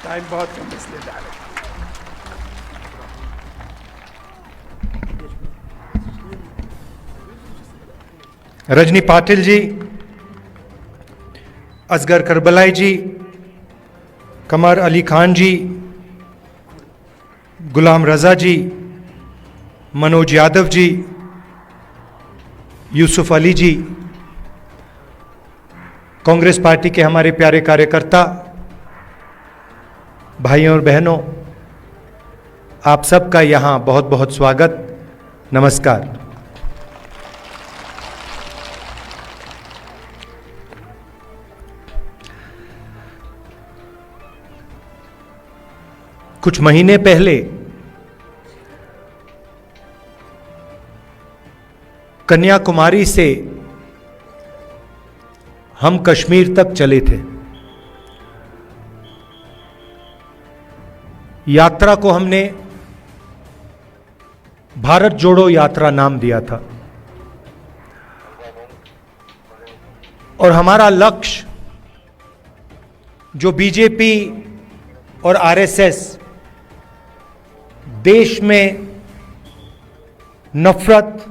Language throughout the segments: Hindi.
टाइम बहुत कम इसलिए जा रहे हैं। रजनी पाटिल जी, असगर करबलाई जी, कमर अली खान जी, गुलाम रजा जी, मनोज यादव जी, यूसुफ अली जी, कांग्रेस पार्टी के हमारे प्यारे कार्यकर्ता भाइयों और बहनों, आप सबका यहाँ बहुत बहुत स्वागत, नमस्कार। कुछ महीने पहले कन्याकुमारी से हम कश्मीर तक चले थे। यात्रा को हमने भारत जोड़ो यात्रा नाम दिया था और हमारा लक्ष्य जो बीजेपी और आरएसएस देश में नफरत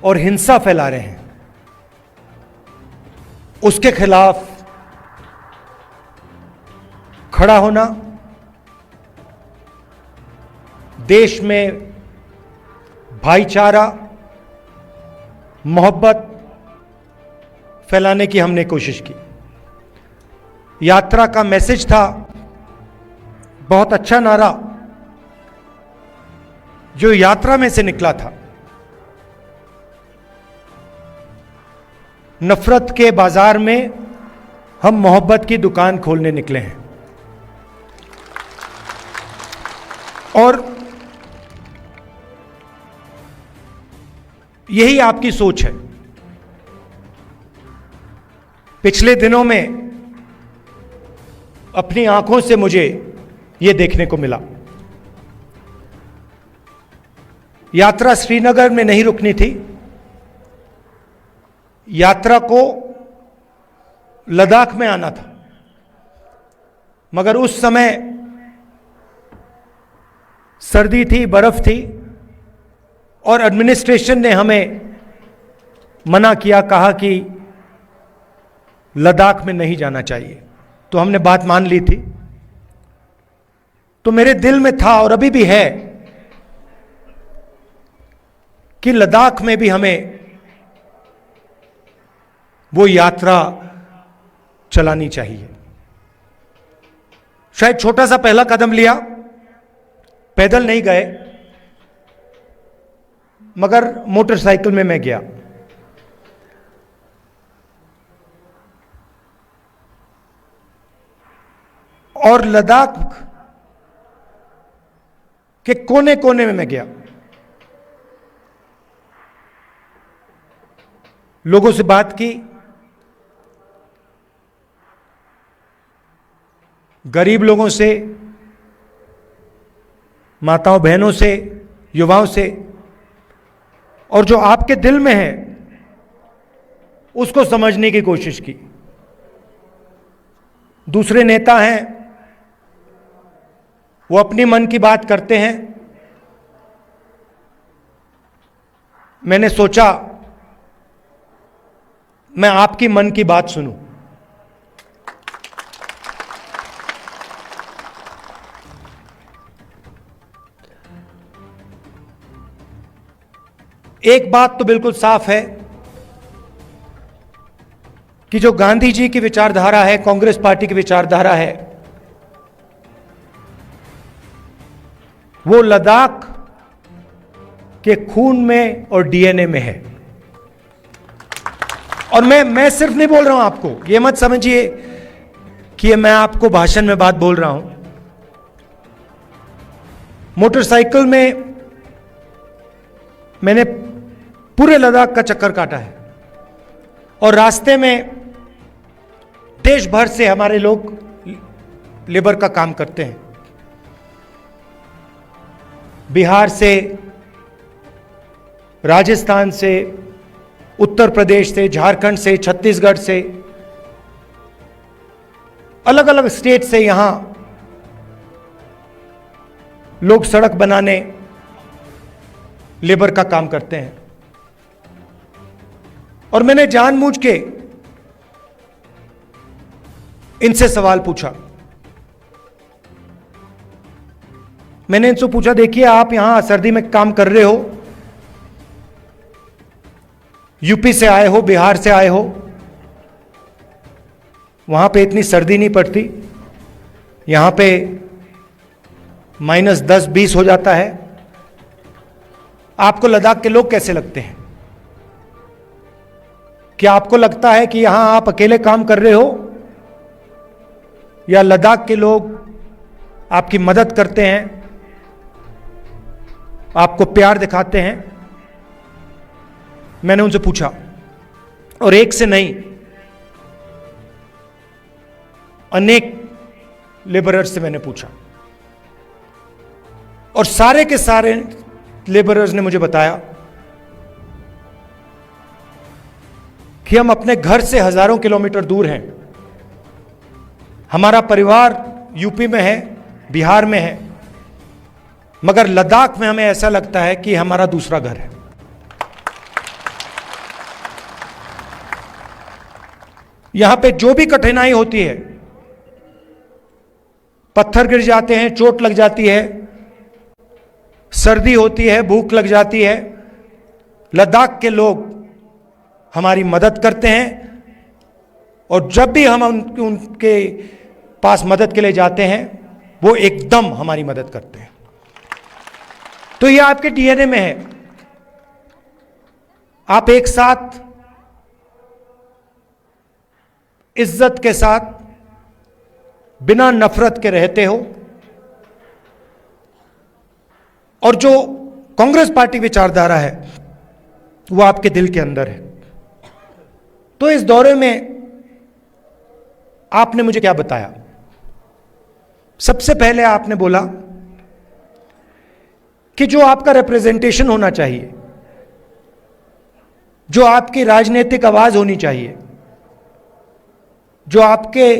और हिंसा फैला रहे हैं, उसके खिलाफ खड़ा होना, देश में भाईचारा, मोहब्बत फैलाने की हमने कोशिश की। यात्रा का मैसेज था, बहुत अच्छा नारा जो यात्रा में से निकला था, नफरत के बाजार में हम मोहब्बत की दुकान खोलने निकले हैं। और यही आपकी सोच है। पिछले दिनों में अपनी आंखों से मुझे यह देखने को मिला। यात्रा श्रीनगर में नहीं रुकनी थी, यात्रा को लद्दाख में आना था, मगर उस समय सर्दी थी, बर्फ थी और एडमिनिस्ट्रेशन ने हमें मना किया, कहा कि लद्दाख में नहीं जाना चाहिए। तो हमने बात मान ली थी। तो मेरे दिल में था और अभी भी है कि लद्दाख में भी हमें वो यात्रा चलानी चाहिए। शायद छोटा सा पहला कदम लिया, पैदल नहीं गए, मगर मोटरसाइकिल में मैं गया। और लद्दाख के कोने कोने में मैं गया, लोगों से बात की, गरीब लोगों से, माताओं बहनों से, युवाओं से, और जो आपके दिल में है उसको समझने की कोशिश की। दूसरे नेता हैं, वो अपनी मन की बात करते हैं। मैंने सोचा मैं आपकी मन की बात सुनूं। एक बात तो बिल्कुल साफ है कि जो गांधी जी की विचारधारा है, कांग्रेस पार्टी की विचारधारा है, वो लद्दाख के खून में और डीएनए में है। और मैं सिर्फ नहीं बोल रहा हूं आपको, ये मत समझिए कि मैं आपको भाषण में बात बोल रहा हूं। मोटरसाइकिल में मैंने पूरे लद्दाख का चक्कर काटा है और रास्ते में देश भर से हमारे लोग लेबर का काम करते हैं। बिहार से, राजस्थान से, उत्तर प्रदेश से, झारखंड से, छत्तीसगढ़ से, अलग अलग स्टेट से यहां लोग सड़क बनाने, लेबर का काम करते हैं। और मैंने जानबूझ के इनसे सवाल पूछा। मैंने इनसे पूछा, देखिए आप यहां सर्दी में काम कर रहे हो, यूपी से आए हो, बिहार से आए हो, वहां पे इतनी सर्दी नहीं पड़ती, यहां पे -10-20 हो जाता है, आपको लद्दाख के लोग कैसे लगते हैं? क्या आपको लगता है कि यहां आप अकेले काम कर रहे हो या लद्दाख के लोग आपकी मदद करते हैं, आपको प्यार दिखाते हैं? मैंने उनसे पूछा, और एक से नहीं, अनेक लेबरर्स से मैंने पूछा, और सारे के सारे लेबरर्स ने मुझे बताया कि हम अपने घर से हजारों किलोमीटर दूर हैं, हमारा परिवार यूपी में है, बिहार में है, मगर लद्दाख में हमें ऐसा लगता है कि हमारा दूसरा घर है। यहां पे जो भी कठिनाई होती है, पत्थर गिर जाते हैं, चोट लग जाती है, सर्दी होती है, भूख लग जाती है, लद्दाख के लोग हमारी मदद करते हैं। और जब भी हम उनके पास मदद के लिए जाते हैं, वो एकदम हमारी मदद करते हैं। तो ये आपके डीएनए में है। आप एक साथ इज्जत के साथ, बिना नफरत के रहते हो, और जो कांग्रेस पार्टी विचारधारा है वो आपके दिल के अंदर है। तो इस दौरे में आपने मुझे क्या बताया? सबसे पहले आपने बोला कि जो आपका रिप्रेजेंटेशन होना चाहिए, जो आपकी राजनीतिक आवाज होनी चाहिए, जो आपके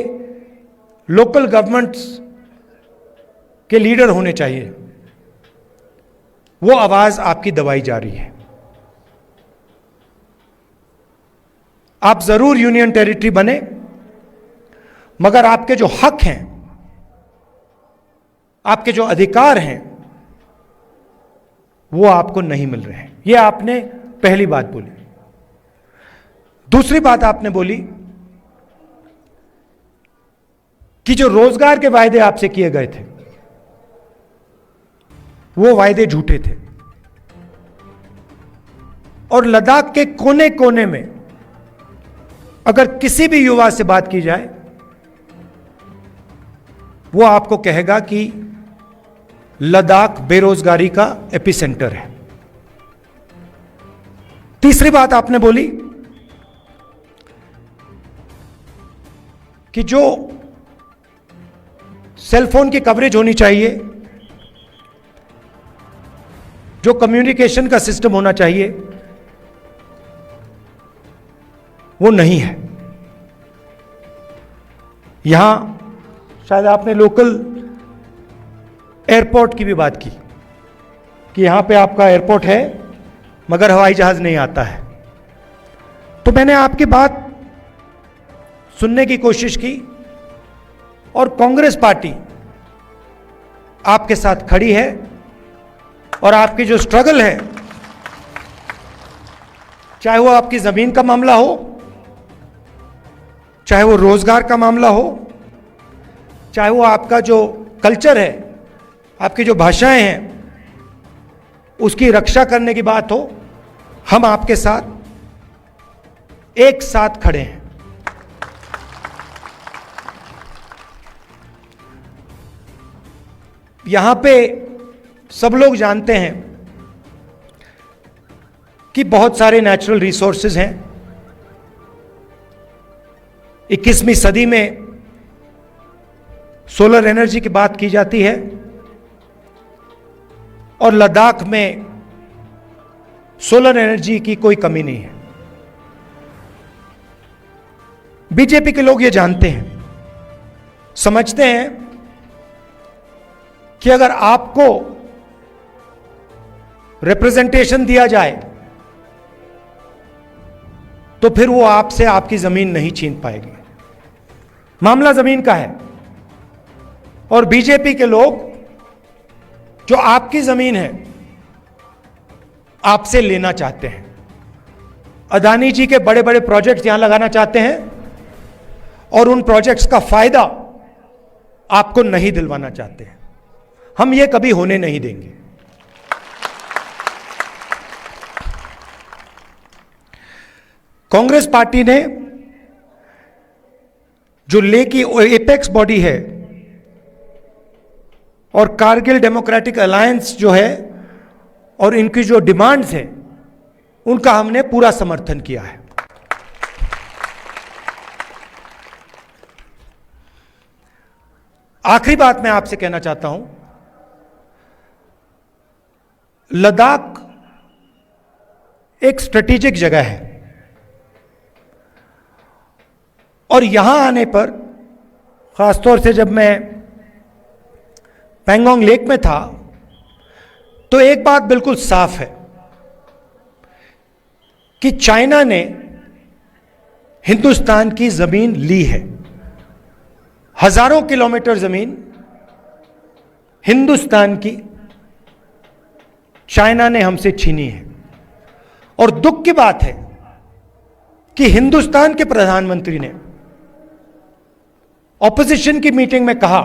लोकल गवर्नमेंट्स के लीडर होने चाहिए, वो आवाज आपकी दबाई जा रही है। आप जरूर यूनियन टेरिटरी बने, मगर आपके जो हक हैं, आपके जो अधिकार हैं, वो आपको नहीं मिल रहे हैं। ये आपने पहली बात बोली। दूसरी बात आपने बोली कि जो रोजगार के वायदे आपसे किए गए थे, वो वायदे झूठे थे, और लद्दाख के कोने कोने में अगर किसी भी युवा से बात की जाए, वो आपको कहेगा कि लद्दाख बेरोजगारी का एपिसेंटर है। तीसरी बात आपने बोली कि जो सेलफोन की कवरेज होनी चाहिए, जो कम्युनिकेशन का सिस्टम होना चाहिए, वो नहीं है। यहां शायद आपने लोकल एयरपोर्ट की भी बात की कि यहां पे आपका एयरपोर्ट है मगर हवाई जहाज नहीं आता है। तो मैंने आपकी बात सुनने की कोशिश की, और कांग्रेस पार्टी आपके साथ खड़ी है, और आपकी जो स्ट्रगल है, चाहे वो आपकी जमीन का मामला हो, चाहे वो रोजगार का मामला हो, चाहे वो आपका जो कल्चर है, आपकी जो भाषाएं हैं, उसकी रक्षा करने की बात हो, हम आपके साथ एक साथ खड़े हैं। यहां पे सब लोग जानते हैं कि बहुत सारे नेचुरल रिसोर्सेज हैं। 21वीं सदी में सोलर एनर्जी की बात की जाती है, और लद्दाख में सोलर एनर्जी की कोई कमी नहीं है। बीजेपी के लोग ये जानते हैं समझते हैं कि अगर आपको रिप्रेजेंटेशन दिया जाए तो फिर वो आपसे आपकी जमीन नहीं छीन पाएगी। मामला जमीन का है और बीजेपी के लोग जो आपकी जमीन है आपसे लेना चाहते हैं। अदानी जी के बड़े बड़े प्रोजेक्ट्स यहां लगाना चाहते हैं और उन प्रोजेक्ट्स का फायदा आपको नहीं दिलवाना चाहते हैं। हम ये कभी होने नहीं देंगे। कांग्रेस पार्टी ने जो लेह की एपेक्स बॉडी है और कारगिल डेमोक्रेटिक अलायंस जो है और इनकी जो डिमांड्स हैं उनका हमने पूरा समर्थन किया है। आखिरी बात मैं आपसे कहना चाहता हूं, लद्दाख एक स्ट्रेटेजिक जगह है और यहां आने पर, खासतौर से जब मैं पैंगोंग लेक में था, तो एक बात बिल्कुल साफ है कि चाइना ने हिंदुस्तान की जमीन ली है। हजारों किलोमीटर जमीन हिंदुस्तान की चाइना ने हमसे छीनी है। और दुख की बात है कि हिंदुस्तान के प्रधानमंत्री ने ऑपोजिशन की मीटिंग में कहा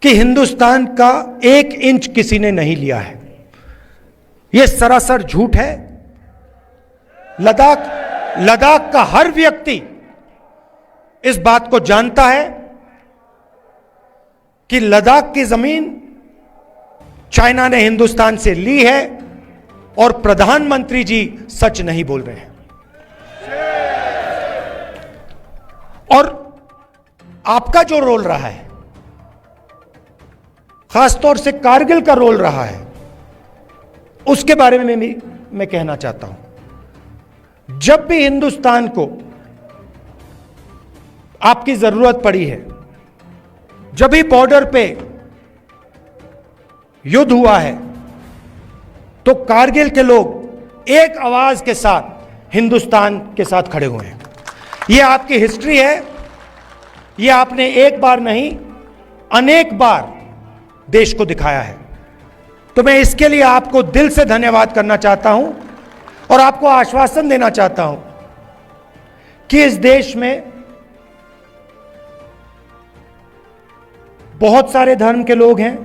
कि हिंदुस्तान का 1 इंच किसी ने नहीं लिया है। यह सरासर झूठ है। लद्दाख का हर व्यक्ति इस बात को जानता है कि लद्दाख की जमीन चाइना ने हिंदुस्तान से ली है और प्रधानमंत्री जी सच नहीं बोल रहे हैं। और आपका जो रोल रहा है, खासतौर से कारगिल का रोल रहा है, उसके बारे में भी मैं कहना चाहता हूं। जब भी हिंदुस्तान को आपकी जरूरत पड़ी है, जब भी बॉर्डर पे युद्ध हुआ है, तो कारगिल के लोग एक आवाज के साथ हिंदुस्तान के साथ खड़े हुए हैं। यह आपकी हिस्ट्री है। यह आपने एक बार नहीं, अनेक बार देश को दिखाया है। तो मैं इसके लिए आपको दिल से धन्यवाद करना चाहता हूं और आपको आश्वासन देना चाहता हूं कि इस देश में बहुत सारे धर्म के लोग हैं,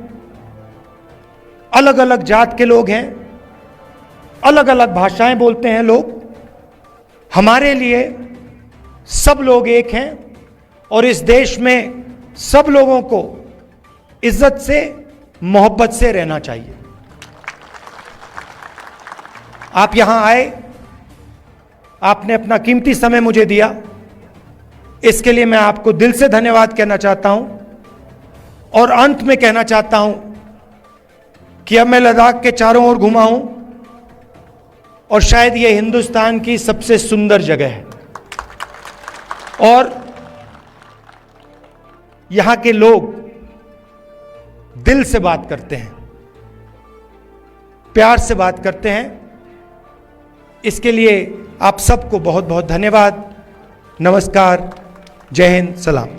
अलग अलग जात के लोग हैं, अलग अलग भाषाएं बोलते हैं लोग। हमारे लिए सब लोग एक हैं और इस देश में सब लोगों को इज्जत से, मोहब्बत से रहना चाहिए। आप यहां आए, आपने अपना कीमती समय मुझे दिया, इसके लिए मैं आपको दिल से धन्यवाद कहना चाहता हूं। और अंत में कहना चाहता हूं कि अब मैं लद्दाख के चारों ओर घुमा हूं और शायद यह हिंदुस्तान की सबसे सुंदर जगह है और यहां के लोग दिल से बात करते हैं, प्यार से बात करते हैं। इसके लिए आप सबको बहुत बहुत धन्यवाद। नमस्कार, जय हिंद, सलाम।